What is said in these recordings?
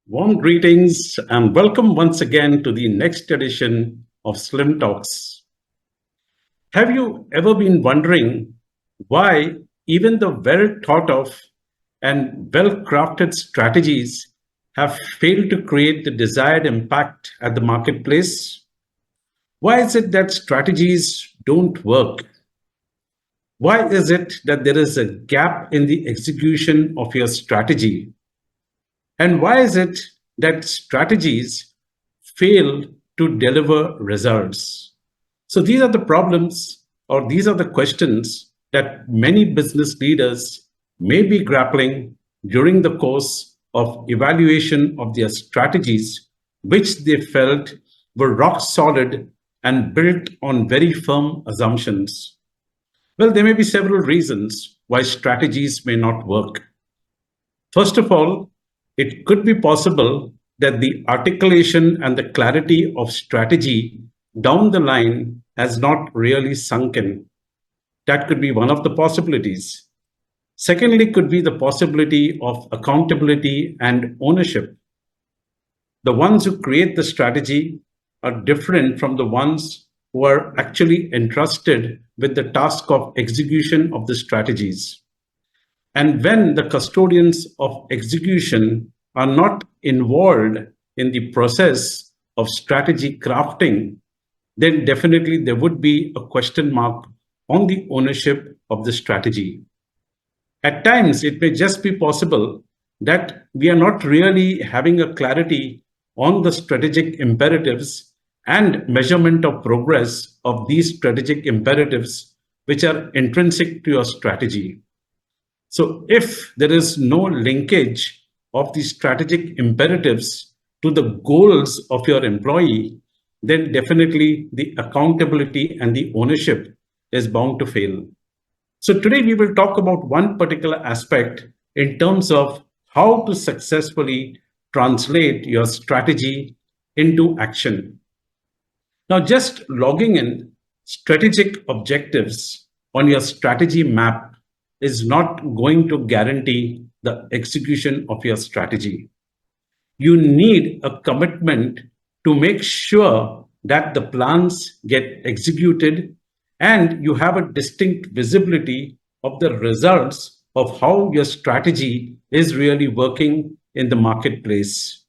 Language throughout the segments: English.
Warm greetings and welcome once again to the next edition of Slim Talks. Have you ever been wondering why even the well thought of and well crafted strategies have failed to create the desired impact at the marketplace? Why is it that strategies don't work? Why is it that there is a gap in the execution of your strategy? And why is it that strategies fail to deliver results? So these are the problems, or these are the questions that many business leaders may be grappling during the course of evaluation of their strategies, which they felt were rock solid and built on very firm assumptions. Well, there may be several reasons why strategies may not work. First of all, it could be possible that the articulation and the clarity of strategy down the line has not really sunk in. That could be one of the possibilities. Secondly, could be the possibility of accountability and ownership. The ones who create the strategy are different from the ones who are actually entrusted with the task of execution of the strategies. And when the custodians of execution are not involved in the process of strategy crafting, then definitely there would be a question mark on the ownership of the strategy. At times, it may just be possible that we are not really having a clarity on the strategic imperatives and measurement of progress of these strategic imperatives, which are intrinsic to your strategy. So if there is no linkage of the strategic imperatives to the goals of your employee, then definitely the accountability and the ownership is bound to fail. So today we will talk about one particular aspect in terms of how to successfully translate your strategy into action. Now, just logging in strategic objectives on your strategy map is not going to guarantee the execution of your strategy. You need a commitment to make sure that the plans get executed and you have a distinct visibility of the results of how your strategy is really working in the marketplace.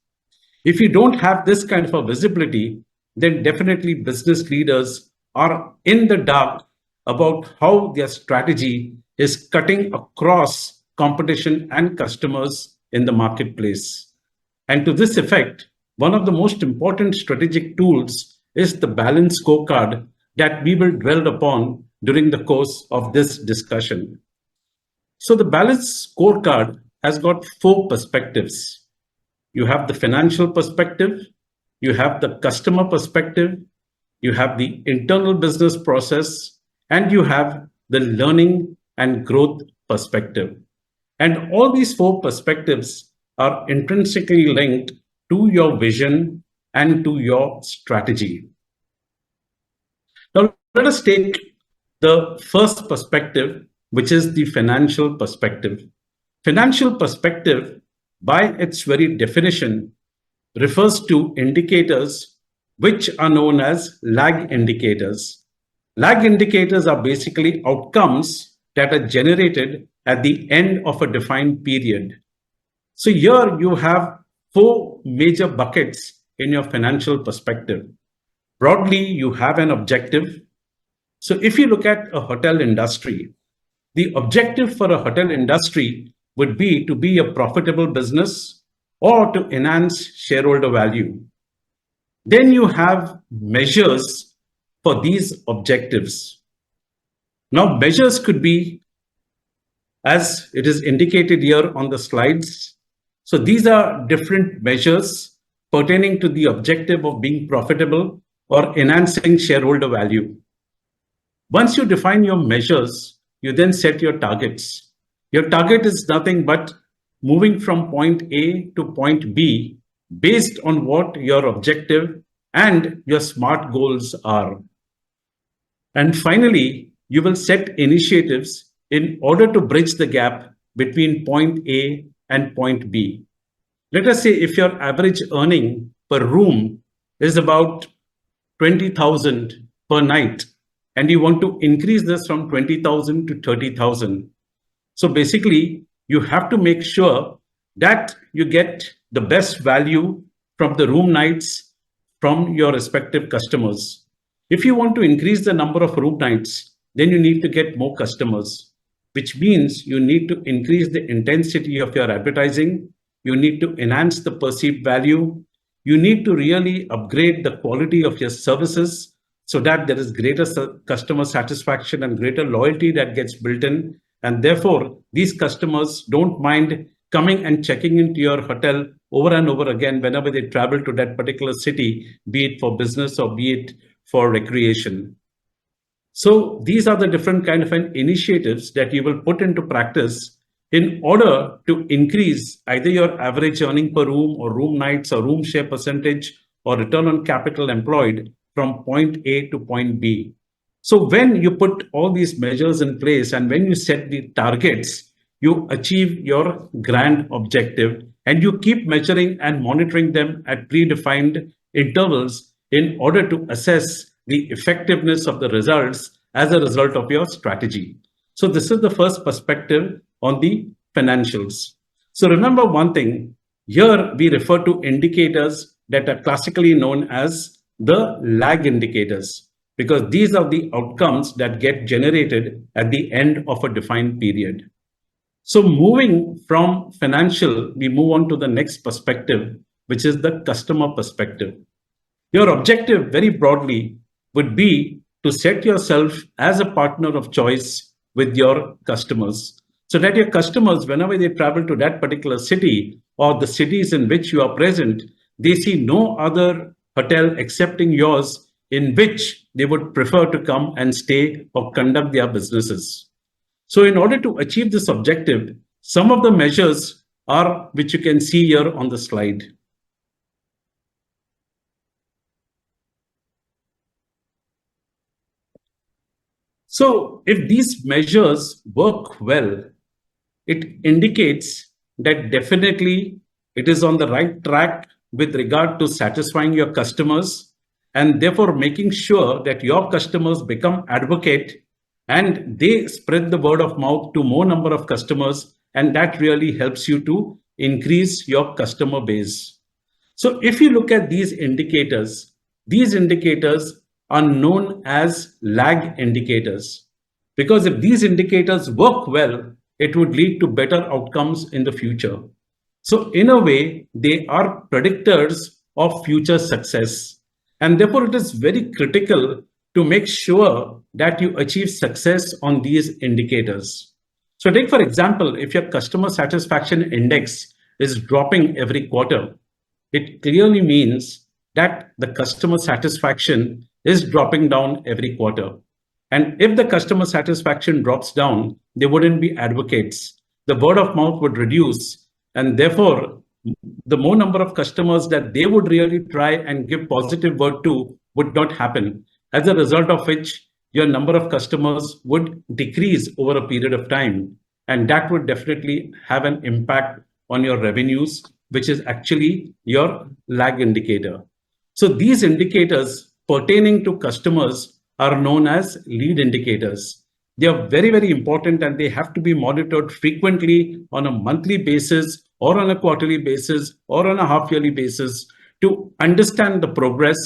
If you don't have this kind of a visibility, then definitely business leaders are in the dark about how their strategy is cutting across competition and customers in the marketplace. And to this effect, one of the most important strategic tools is the balance scorecard that we will dwell upon during the course of this discussion. So the balance scorecard has got four perspectives. You have the financial perspective, you have the customer perspective, you have the internal business process, and you have the learning and growth perspective. And all these four perspectives are intrinsically linked to your vision and to your strategy. Now, let us take the first perspective, which is the financial perspective. Financial perspective, by its very definition, refers to indicators which are known as lag indicators. Lag indicators are basically outcomes that are generated at the end of a defined period. So here you have four major buckets in your financial perspective. Broadly, you have an objective. So if you look at a hotel industry, the objective for a hotel industry would be to be a profitable business or to enhance shareholder value. Then you have measures for these objectives. Now, measures could be, as it is indicated here on the slides. So these are different measures pertaining to the objective of being profitable or enhancing shareholder value. Once you define your measures, you then set your targets. Your target is nothing but moving from point A to point B based on what your objective and your SMART goals are. And finally, you will set initiatives in order to bridge the gap between point A and point B. Let us say if your average earning per room is about 20,000 per night, and you want to increase this from 20,000 to 30,000. So basically, you have to make sure that you get the best value from the room nights from your respective customers. If you want to increase the number of room nights, then you need to get more customers, which means you need to increase the intensity of your advertising. You need to enhance the perceived value. You need to really upgrade the quality of your services so that there is greater customer satisfaction and greater loyalty that gets built in. And therefore, these customers don't mind coming and checking into your hotel over and over again whenever they travel to that particular city, be it for business or be it for recreation. So these are the different kind of initiatives that you will put into practice in order to increase either your average earning per room or room nights or room share percentage or return on capital employed from point A to point B. So when you put all these measures in place and when you set the targets, you achieve your grand objective and you keep measuring and monitoring them at predefined intervals in order to assess the effectiveness of the results as a result of your strategy. So this is the first perspective on the financials. So remember one thing, here we refer to indicators that are classically known as the lag indicators, because these are the outcomes that get generated at the end of a defined period. So moving from financial, we move on to the next perspective, which is the customer perspective. Your objective very broadly would be to set yourself as a partner of choice with your customers, so that your customers, whenever they travel to that particular city or the cities in which you are present, they see no other hotel excepting yours in which they would prefer to come and stay or conduct their businesses. So in order to achieve this objective, some of the measures are which you can see here on the slide. So if these measures work well, it indicates that definitely it is on the right track with regard to satisfying your customers and therefore making sure that your customers become advocate and they spread the word of mouth to more number of customers, and that really helps you to increase your customer base. So if you look at these indicators are known as lag indicators, because if these indicators work well, it would lead to better outcomes in the future. So in a way, they are predictors of future success. And therefore, it is very critical to make sure that you achieve success on these indicators. So take, for example, if your customer satisfaction index is dropping every quarter, it clearly means that the customer satisfaction is dropping down every quarter. And if the customer satisfaction drops down, they wouldn't be advocates. The word of mouth would reduce. And therefore, the more number of customers that they would really try and give positive word to would not happen. As a result of which, your number of customers would decrease over a period of time. And that would definitely have an impact on your revenues, which is actually your lag indicator. So these indicators pertaining to customers are known as lead indicators. They are very, very important and they have to be monitored frequently on a monthly basis or on a quarterly basis or on a half-yearly basis to understand the progress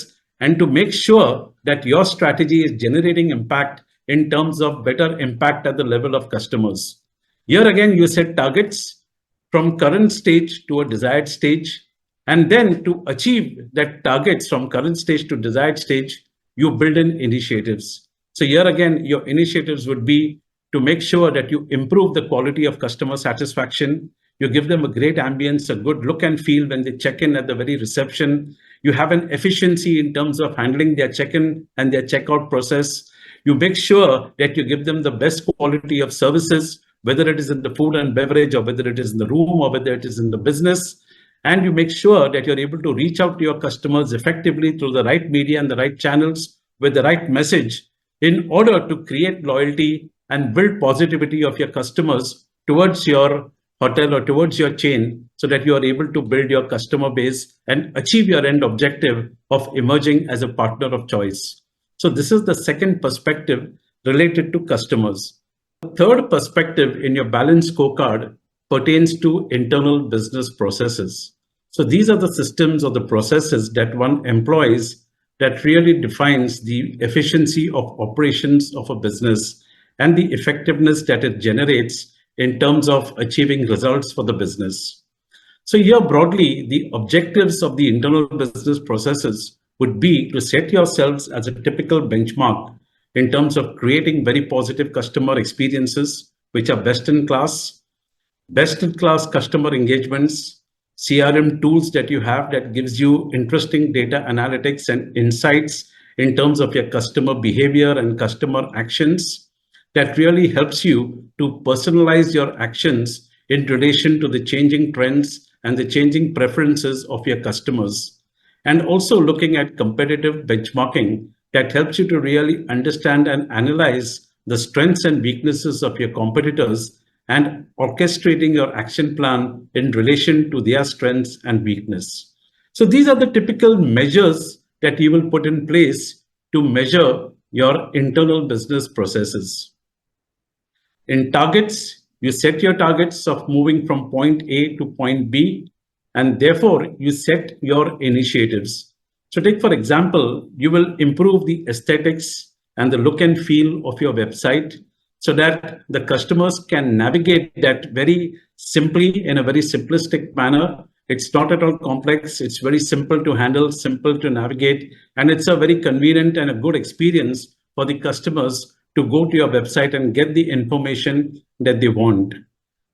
and to make sure that your strategy is generating impact in terms of better impact at the level of customers. Here again, you set targets from current stage to a desired stage. And then to achieve that targets from current stage to desired stage, you build in initiatives. So here again, your initiatives would be to make sure that you improve the quality of customer satisfaction. You give them a great ambience, a good look and feel when they check in at the very reception. You have an efficiency in terms of handling their check-in and their checkout process. You make sure that you give them the best quality of services, whether it is in the food and beverage or whether it is in the room or whether it is in the business. And you make sure that you're able to reach out to your customers effectively through the right media and the right channels with the right message in order to create loyalty and build positivity of your customers towards your hotel or towards your chain so that you are able to build your customer base and achieve your end objective of emerging as a partner of choice. So this is the second perspective related to customers. Third perspective in your balanced scorecard pertains to internal business processes. So these are the systems or the processes that one employs that really defines the efficiency of operations of a business and the effectiveness that it generates in terms of achieving results for the business. So here broadly, the objectives of the internal business processes would be to set yourselves as a typical benchmark in terms of creating very positive customer experiences, which are best in class customer engagements, CRM tools that you have that gives you interesting data analytics and insights in terms of your customer behavior and customer actions that really helps you to personalize your actions in relation to the changing trends and the changing preferences of your customers. And also looking at competitive benchmarking that helps you to really understand and analyze the strengths and weaknesses of your competitors and orchestrating your action plan in relation to their strengths and weakness. So these are the typical measures that you will put in place to measure your internal business processes. In targets, you set your targets of moving from point A to point B, and therefore you set your initiatives. So take, for example, you will improve the aesthetics and the look and feel of your website so that the customers can navigate that very simply in a very simplistic manner. It's not at all complex. It's very simple to handle, simple to navigate, and it's a very convenient and a good experience for the customers to go to your website and get the information that they want.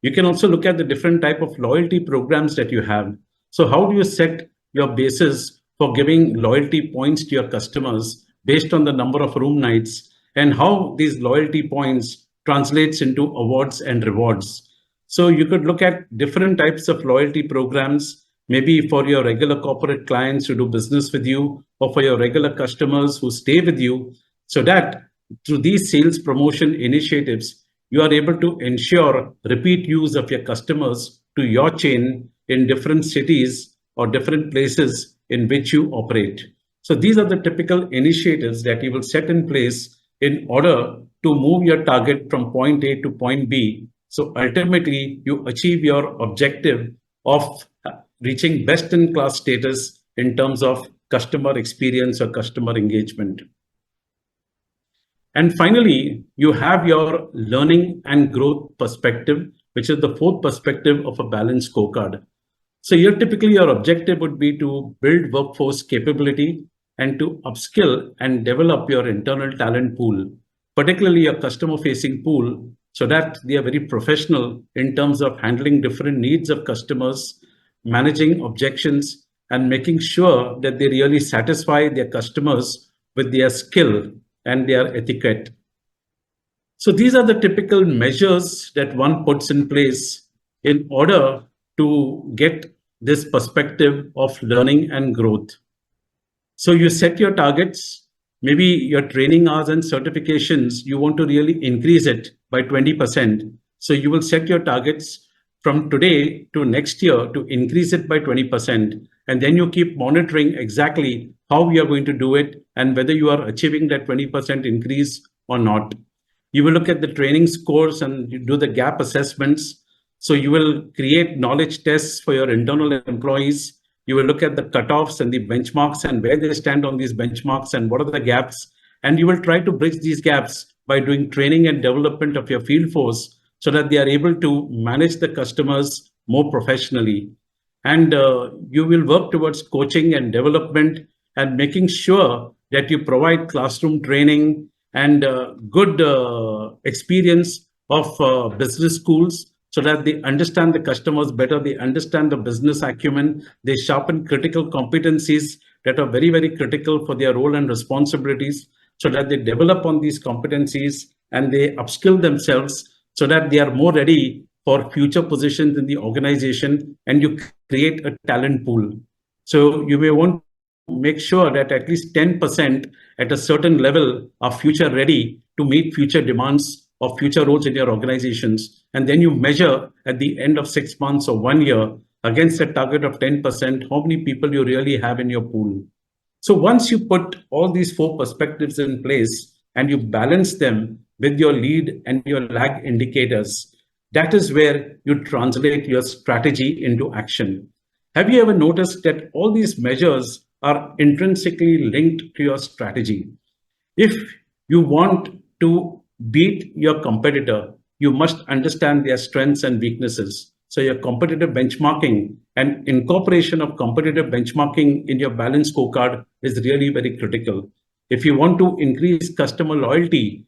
You can also look at the different type of loyalty programs that you have. So how do you set your basis for giving loyalty points to your customers based on the number of room nights, and how these loyalty points translates into awards and rewards? So you could look at different types of loyalty programs, maybe for your regular corporate clients who do business with you, or for your regular customers who stay with you, so that through these sales promotion initiatives, you are able to ensure repeat use of your customers to your chain in different cities or different places in which you operate. So these are the typical initiatives that you will set in place in order to move your target from point A to point B. So ultimately, you achieve your objective of reaching best in class status in terms of customer experience or customer engagement. And finally, you have your learning and growth perspective, which is the fourth perspective of a balanced scorecard. So here typically your objective would be to build workforce capability and to upskill and develop your internal talent pool, particularly your customer facing pool, so that they are very professional in terms of handling different needs of customers, managing objections, and making sure that they really satisfy their customers with their skill and their etiquette. So these are the typical measures that one puts in place in order to get this perspective of learning and growth. So you set your targets, maybe your training hours and certifications, you want to really increase it by 20%. So you will set your targets from today to next year to increase it by 20%. And then you keep monitoring exactly how you are going to do it and whether you are achieving that 20% increase or not. You will look at the training scores and you do the gap assessments. So you will create knowledge tests for your internal employees. You will look at the cutoffs and the benchmarks and where they stand on these benchmarks and what are the gaps. And you will try to bridge these gaps by doing training and development of your field force so that they are able to manage the customers more professionally. And you will work towards coaching and development and making sure that you provide classroom training and good experience of business schools so that they understand the customers better, they understand the business acumen, they sharpen critical competencies that are very, very critical for their role and responsibilities so that they develop on these competencies and they upskill themselves so that they are more ready for future positions in the organization, and you create a talent pool. So you may want to make sure that at least 10% at a certain level are future ready to meet future demands of future roles in your organizations. And then you measure at the end of 6 months or 1 year against a target of 10%, how many people you really have in your pool. So once you put all these four perspectives in place and you balance them with your lead and your lag indicators, that is where you translate your strategy into action. Have you ever noticed that all these measures are intrinsically linked to your strategy? If you want to beat your competitor, you must understand their strengths and weaknesses. So your competitive benchmarking and incorporation of competitive benchmarking in your balance scorecard is really very critical. If you want to increase customer loyalty,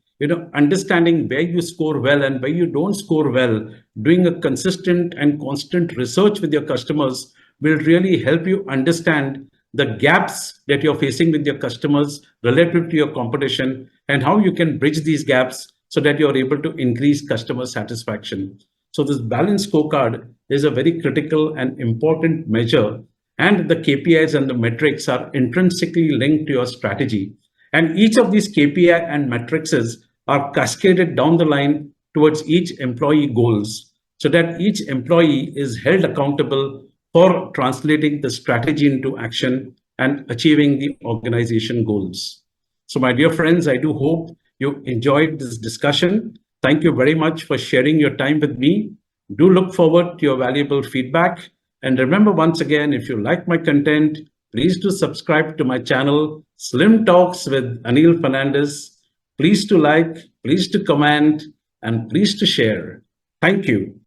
understanding where you score well and where you don't score well, doing a consistent and constant research with your customers will really help you understand the gaps that you're facing with your customers relative to your competition and how you can bridge these gaps so that you're able to increase customer satisfaction. So this balance scorecard is a very critical and important measure, and the KPIs and the metrics are intrinsically linked to your strategy. And each of these KPI and matrices are cascaded down the line towards each employee goals so that each employee is held accountable for translating the strategy into action and achieving the organization goals. So my dear friends, I do hope you enjoyed this discussion. Thank you very much for sharing your time with me. Do look forward to your valuable feedback. And remember, once again, if you like my content, please do subscribe to my channel, Slim Talks with Anil Fernandes. Please to like, please to comment, and please to share. Thank you.